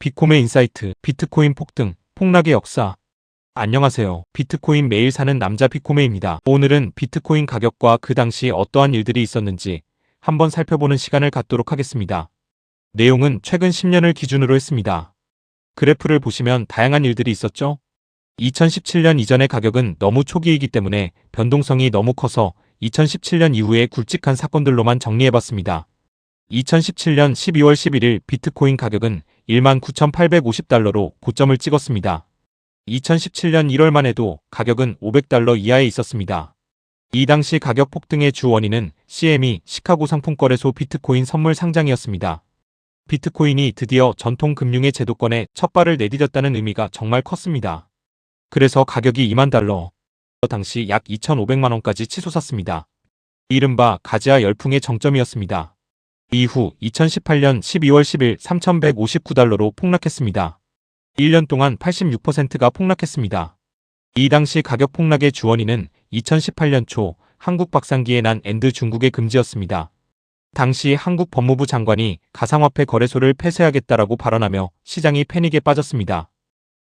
비코메 인사이트, 비트코인 폭등, 폭락의 역사. 안녕하세요. 비트코인 매일 사는 남자 비코메입니다. 오늘은 비트코인 가격과 그 당시 어떠한 일들이 있었는지 한번 살펴보는 시간을 갖도록 하겠습니다. 내용은 최근 10년을 기준으로 했습니다. 그래프를 보시면 다양한 일들이 있었죠? 2017년 이전의 가격은 너무 초기이기 때문에 변동성이 너무 커서 2017년 이후에 굵직한 사건들로만 정리해봤습니다. 2017년 12월 11일 비트코인 가격은 19,850달러로 고점을 찍었습니다. 2017년 1월만 해도 가격은 500달러 이하에 있었습니다. 이 당시 가격 폭등의 주 원인은 CME 시카고 상품거래소 비트코인 선물 상장이었습니다. 비트코인이 드디어 전통 금융의 제도권에 첫 발을 내디뎠다는 의미가 정말 컸습니다. 그래서 가격이 2만 달러, 당시 약 2,500만원까지 치솟았습니다. 이른바 가즈아 열풍의 정점이었습니다. 이후 2018년 12월 10일 3,159달러로 폭락했습니다. 1년 동안 86%가 폭락했습니다. 이 당시 가격 폭락의 주원인은 2018년 초 한국 박상기에 난 엔드 중국의 금지였습니다. 당시 한국 법무부 장관이 가상화폐 거래소를 폐쇄하겠다라고 발언하며 시장이 패닉에 빠졌습니다.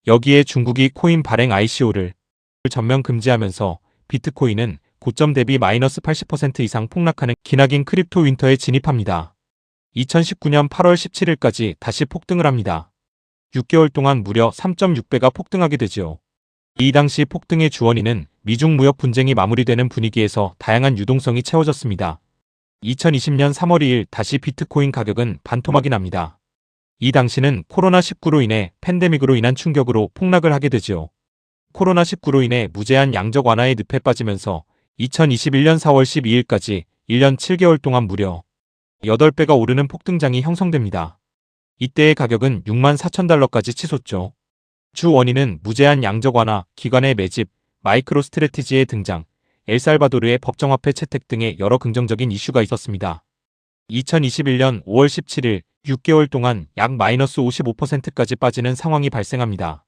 여기에 중국이 코인 발행 ICO를 전면 금지하면서 비트코인은 고점 대비 마이너스 80% 이상 폭락하는 기나긴 크립토 윈터에 진입합니다. 2019년 8월 17일까지 다시 폭등을 합니다. 6개월 동안 무려 3.6배가 폭등하게 되지요. 이 당시 폭등의 주원인은 미중 무역 분쟁이 마무리되는 분위기에서 다양한 유동성이 채워졌습니다. 2020년 3월 2일 다시 비트코인 가격은 반토막이 납니다. 이 당시는 코로나19로 인해 팬데믹으로 인한 충격으로 폭락을 하게 되지요. 코로나19로 인해 무제한 양적 완화의 늪에 빠지면서 2021년 4월 12일까지 1년 7개월 동안 무려 8배가 오르는 폭등장이 형성됩니다. 이때의 가격은 64,000달러까지 치솟죠. 주 원인은 무제한 양적 완화, 기관의 매집, 마이크로 스트래티지의 등장, 엘살바도르의 법정화폐 채택 등의 여러 긍정적인 이슈가 있었습니다. 2021년 5월 17일 6개월 동안 약 마이너스 55%까지 빠지는 상황이 발생합니다.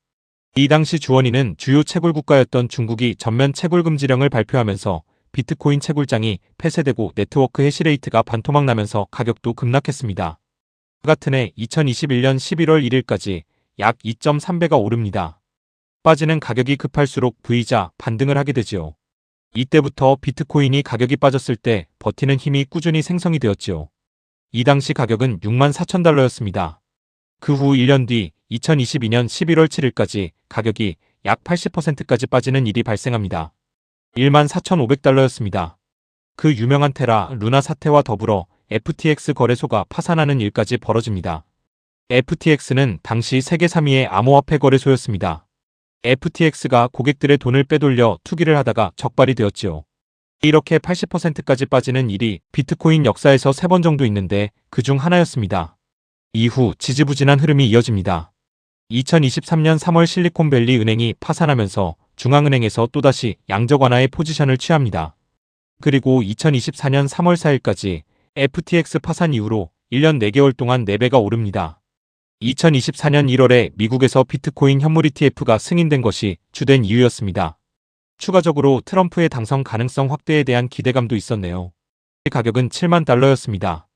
이 당시 주원인은 주요 채굴 국가였던 중국이 전면 채굴 금지령을 발표하면서 비트코인 채굴장이 폐쇄되고 네트워크 해시레이트가 반토막 나면서 가격도 급락했습니다. 같은 해 2021년 11월 1일까지 약 2.3배가 오릅니다. 빠지는 가격이 급할수록 V자 반등을 하게 되지요. 이때부터 비트코인이 가격이 빠졌을 때 버티는 힘이 꾸준히 생성이 되었지요. 이 당시 가격은 64,000달러였습니다. 그 후 1년 뒤 2022년 11월 7일까지 가격이 약 80%까지 빠지는 일이 발생합니다. 14,500달러였습니다. 그 유명한 테라, 루나 사태와 더불어 FTX 거래소가 파산하는 일까지 벌어집니다. FTX는 당시 세계 3위의 암호화폐 거래소였습니다. FTX가 고객들의 돈을 빼돌려 투기를 하다가 적발이 되었지요. 이렇게 80%까지 빠지는 일이 비트코인 역사에서 3번 정도 있는데 그중 하나였습니다. 이후 지지부진한 흐름이 이어집니다. 2023년 3월 실리콘밸리 은행이 파산하면서 중앙은행에서 또다시 양적 완화의 포지션을 취합니다. 그리고 2024년 3월 4일까지 FTX 파산 이후로 1년 4개월 동안 4배가 오릅니다. 2024년 1월에 미국에서 비트코인 현물 ETF가 승인된 것이 주된 이유였습니다. 추가적으로 트럼프의 당선 가능성 확대에 대한 기대감도 있었네요. 가격은 7만 달러였습니다.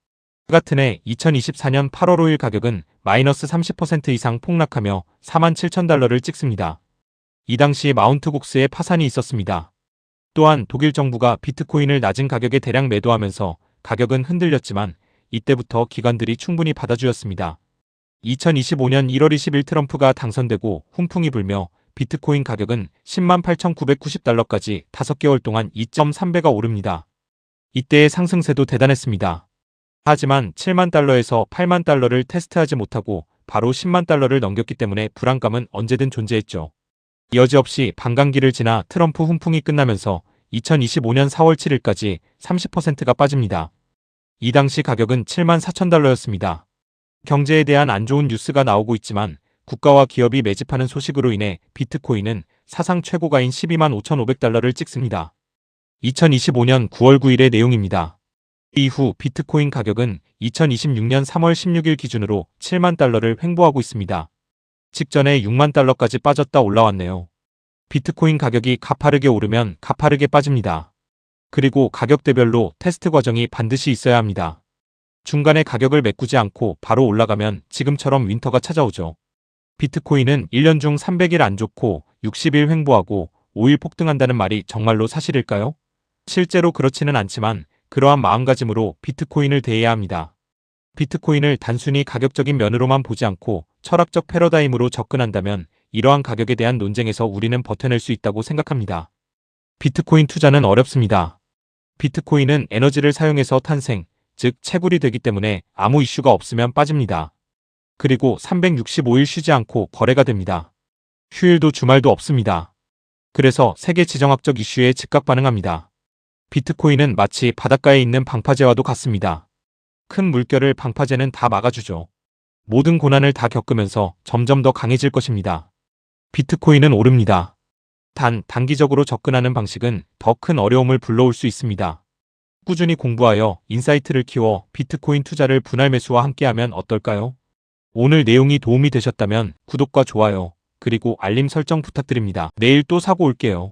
같은 해 2024년 8월 5일 가격은 마이너스 30% 이상 폭락하며 47,000달러를 찍습니다. 이 당시 마운트 곡스의 파산이 있었습니다. 또한 독일 정부가 비트코인을 낮은 가격에 대량 매도하면서 가격은 흔들렸지만 이때부터 기관들이 충분히 받아주었습니다. 2025년 1월 20일 트럼프가 당선되고 훈풍이 불며 비트코인 가격은 108,990달러까지 5개월 동안 2.3배가 오릅니다. 이때의 상승세도 대단했습니다. 하지만 7만 달러에서 8만 달러를 테스트하지 못하고 바로 10만 달러를 넘겼기 때문에 불안감은 언제든 존재했죠. 여지없이 반감기를 지나 트럼프 훈풍이 끝나면서 2025년 4월 7일까지 30%가 빠집니다. 이 당시 가격은 7만 4,000달러였습니다. 경제에 대한 안 좋은 뉴스가 나오고 있지만 국가와 기업이 매집하는 소식으로 인해 비트코인은 사상 최고가인 12만 5,500달러를 찍습니다. 2025년 9월 9일의 내용입니다. 이후 비트코인 가격은 2026년 3월 16일 기준으로 7만 달러를 횡보하고 있습니다. 직전에 6만 달러까지 빠졌다 올라왔네요. 비트코인 가격이 가파르게 오르면 가파르게 빠집니다. 그리고 가격대별로 테스트 과정이 반드시 있어야 합니다. 중간에 가격을 메꾸지 않고 바로 올라가면 지금처럼 윈터가 찾아오죠. 비트코인은 1년 중 300일 안 좋고 60일 횡보하고 5일 폭등한다는 말이 정말로 사실일까요? 실제로 그렇지는 않지만 그러한 마음가짐으로 비트코인을 대해야 합니다. 비트코인을 단순히 가격적인 면으로만 보지 않고 철학적 패러다임으로 접근한다면 이러한 가격에 대한 논쟁에서 우리는 버텨낼 수 있다고 생각합니다. 비트코인 투자는 어렵습니다. 비트코인은 에너지를 사용해서 탄생, 즉 채굴이 되기 때문에 아무 이슈가 없으면 빠집니다. 그리고 365일 쉬지 않고 거래가 됩니다. 휴일도 주말도 없습니다. 그래서 세계 지정학적 이슈에 즉각 반응합니다. 비트코인은 마치 바닷가에 있는 방파제와도 같습니다. 큰 물결을 방파제는 다 막아주죠. 모든 고난을 다 겪으면서 점점 더 강해질 것입니다. 비트코인은 오릅니다. 단, 단기적으로 접근하는 방식은 더 큰 어려움을 불러올 수 있습니다. 꾸준히 공부하여 인사이트를 키워 비트코인 투자를 분할 매수와 함께하면 어떨까요? 오늘 내용이 도움이 되셨다면 구독과 좋아요, 그리고 알림 설정 부탁드립니다. 내일 또 사고 올게요.